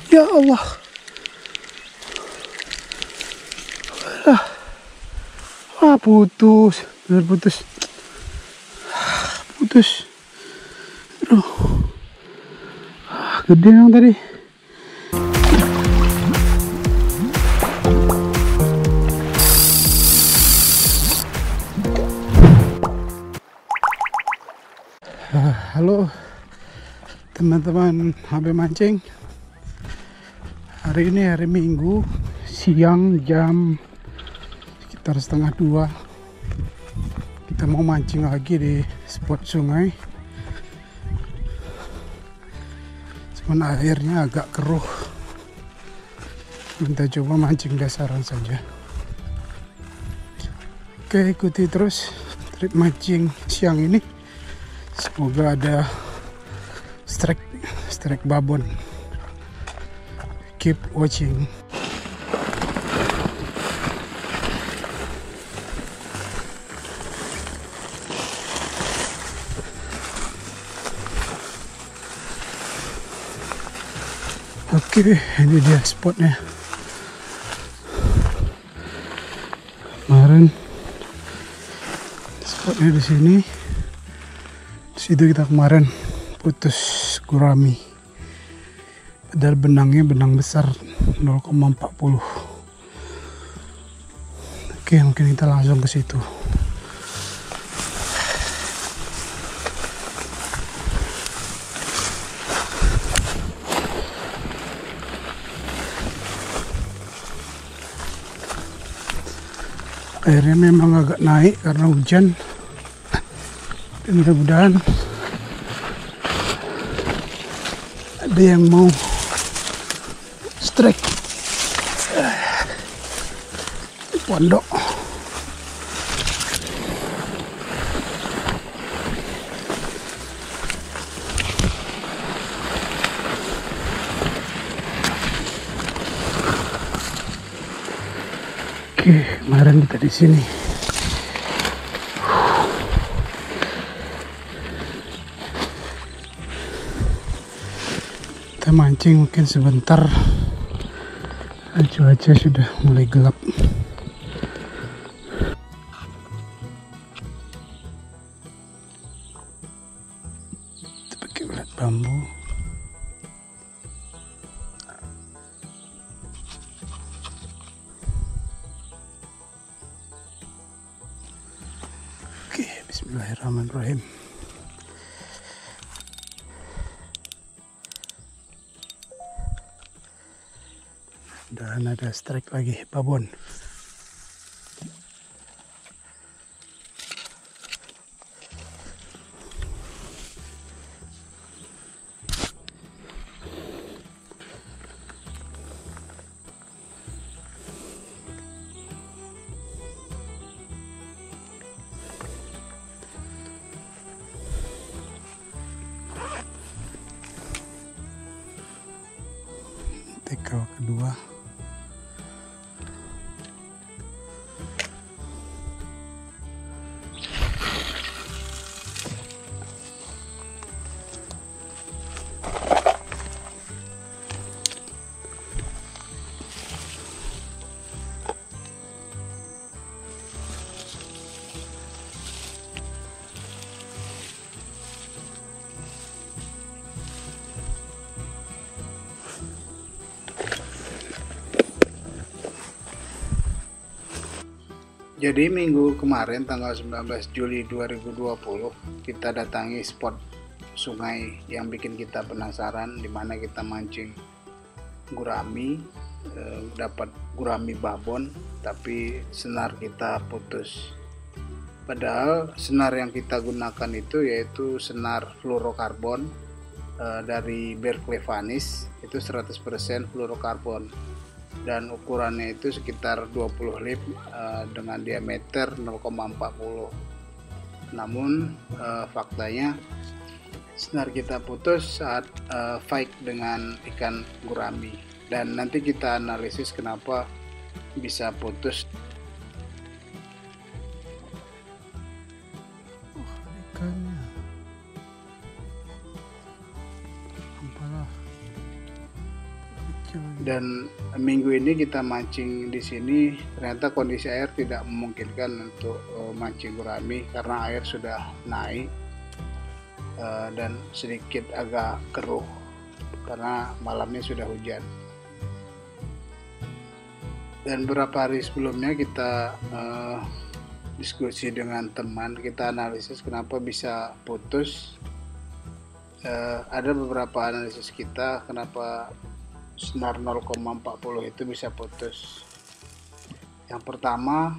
Ya Allah. Putus. Bener putus. Putus. Aduh. Gede yang tadi. Halo teman-teman HB Mancing. Hari ini hari Minggu, siang jam sekitar 1:30. Kita mau mancing lagi di spot sungai. Cuman airnya agak keruh. Kita coba mancing dasaran saja. Oke, ikuti terus trip mancing siang ini. Semoga ada strike babon. Keep watching. Oke, ini dia spotnya. Kemarin spotnya di sini. Situ kita kemarin putus gurami. Padahal benangnya benang besar 0,40. Oke, mungkin kita langsung ke situ. Airnya memang agak naik karena hujan. Mudah-mudahan ada yang mau strike di pondok. Oke, kemarin kita di sini. Kita mancing mungkin sebentar, cuaca sudah mulai gelap. Kita pakai ulat bambu. Oke, bismillahirrahmanirrahim. Dan ada strike lagi, babon. Tekal kedua. Jadi minggu kemarin tanggal 19 Juli 2020 kita datangi spot sungai yang bikin kita penasaran, di mana kita mancing gurami, dapat gurami babon, tapi senar kita putus. Padahal senar yang kita gunakan itu yaitu senar fluorokarbon dari Berkeley Vanis, itu 100% fluorokarbon. Dan ukurannya itu sekitar 20 lip dengan diameter 0,40. Namun faktanya senar kita putus saat fight dengan ikan gurami, dan nanti kita analisis kenapa bisa putus. Ikannya ampalah Dan minggu ini kita mancing di sini, ternyata kondisi air tidak memungkinkan untuk mancing gurami karena air sudah naik dan sedikit agak keruh karena malamnya sudah hujan. Dan beberapa hari sebelumnya kita diskusi dengan teman, kita analisis kenapa bisa putus. Ada beberapa analisis kita kenapa senar 0,40 itu bisa putus. Yang pertama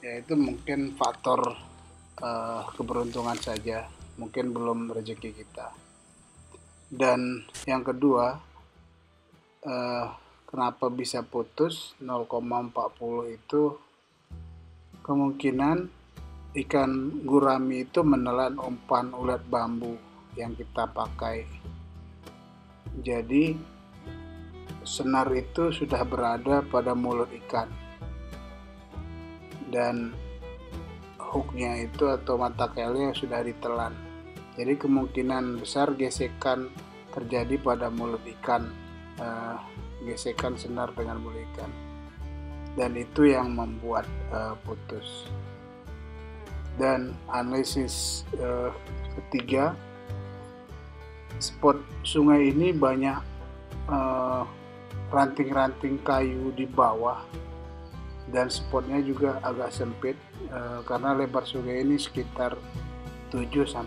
yaitu mungkin faktor keberuntungan saja, mungkin belum rezeki kita. Dan yang kedua, kenapa bisa putus 0,40 itu kemungkinan ikan gurami itu menelan umpan ulat bambu yang kita pakai. Jadi senar itu sudah berada pada mulut ikan dan hooknya itu atau mata kelnya sudah ditelan. Jadi kemungkinan besar gesekan terjadi pada mulut ikan, gesekan senar dengan mulut ikan, dan itu yang membuat putus. Dan analisis ketiga, spot sungai ini banyak ranting-ranting kayu di bawah dan spotnya juga agak sempit karena lebar sungai ini sekitar 7-10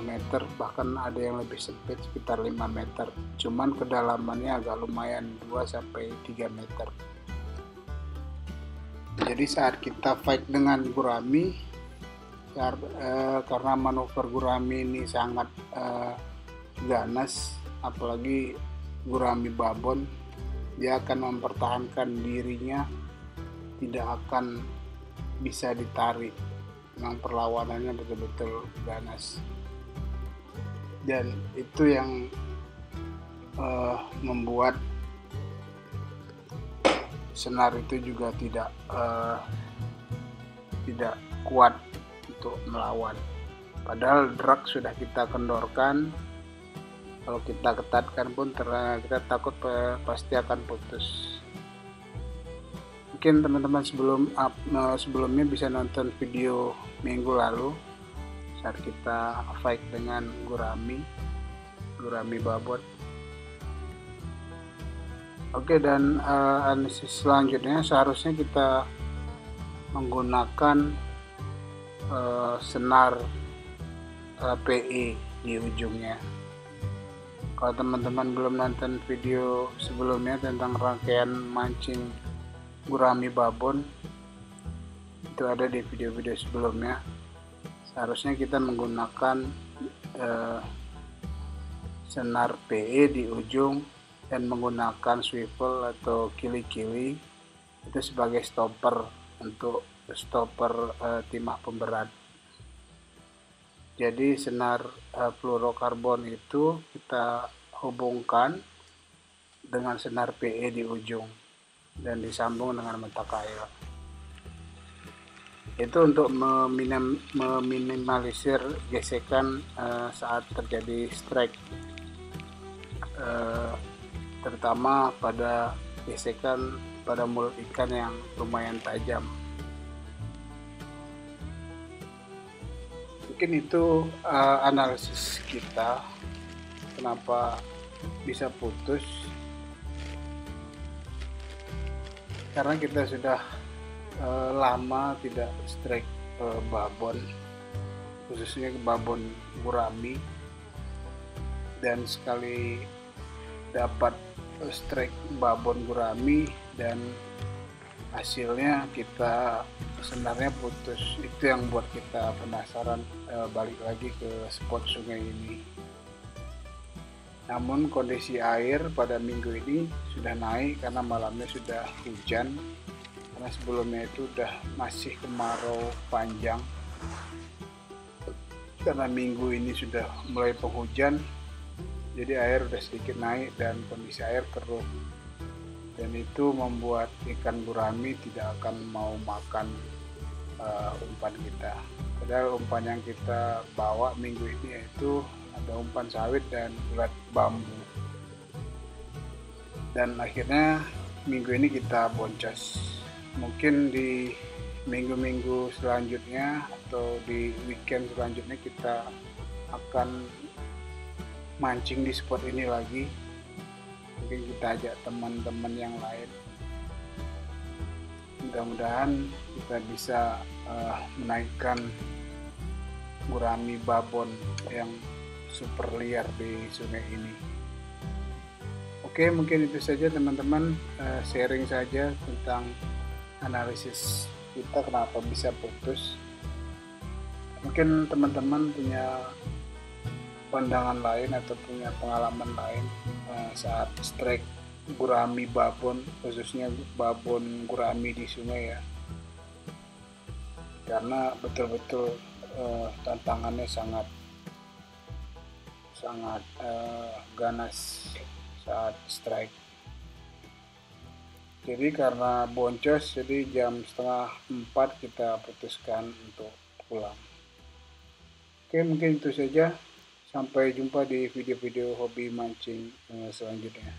meter, bahkan ada yang lebih sempit sekitar 5 meter, cuman kedalamannya agak lumayan 2-3 meter. Jadi saat kita fight dengan gurami, karena manuver gurami ini sangat ganas, apalagi gurami babon, dia akan mempertahankan dirinya, tidak akan bisa ditarik. Memang perlawanannya betul-betul ganas, dan itu yang membuat senar itu juga tidak kuat untuk melawan. Padahal drag sudah kita kendorkan, kalau kita ketatkan pun kita takut pasti akan putus. Mungkin teman-teman sebelumnya bisa nonton video minggu lalu saat kita fight dengan gurami babon. Oke, dan analisis selanjutnya seharusnya kita menggunakan senar PE di ujungnya. Kalau teman-teman belum nonton video sebelumnya tentang rangkaian mancing gurami babon, itu ada di video-video sebelumnya. Seharusnya kita menggunakan senar PE di ujung dan menggunakan swivel atau kili-kili itu sebagai stopper untuk stopper timah pemberat. Jadi senar fluorokarbon itu kita hubungkan dengan senar PE di ujung dan disambung dengan mata kail. Itu untuk meminimalisir gesekan saat terjadi strike, terutama pada gesekan pada mulut ikan yang lumayan tajam. Mungkin itu analisis kita kenapa bisa putus, karena kita sudah lama tidak strike babon, khususnya babon gurami, dan sekali dapat strike babon gurami dan hasilnya kita senarnya putus. Itu yang buat kita penasaran balik lagi ke spot sungai ini. Namun kondisi air pada minggu ini sudah naik karena malamnya sudah hujan, karena sebelumnya itu udah masih kemarau panjang. Karena minggu ini sudah mulai penghujan, jadi air udah sedikit naik dan kondisi air keruh, dan itu membuat ikan gurami tidak akan mau makan umpan kita. Padahal umpan yang kita bawa minggu ini yaitu ada umpan sawit dan ulat bambu. dan akhirnya minggu ini kita boncos. Mungkin di minggu-minggu selanjutnya atau di weekend selanjutnya kita akan mancing di spot ini lagi. Mungkin kita ajak teman-teman yang lain. Mudah-mudahan kita bisa menaikkan gurami babon yang super liar di sungai ini. Oke, mungkin itu saja teman-teman, sharing saja tentang analisis kita kenapa bisa putus. Mungkin teman-teman punya pandangan lain atau punya pengalaman lain saat strike gurami babon, khususnya babon gurami di sungai ya, karena betul-betul tantangannya sangat ganas saat strike. Jadi karena boncos, jadi jam 3:30 kita putuskan untuk pulang. Oke, mungkin itu saja. Sampai jumpa di video-video hobi mancing selanjutnya.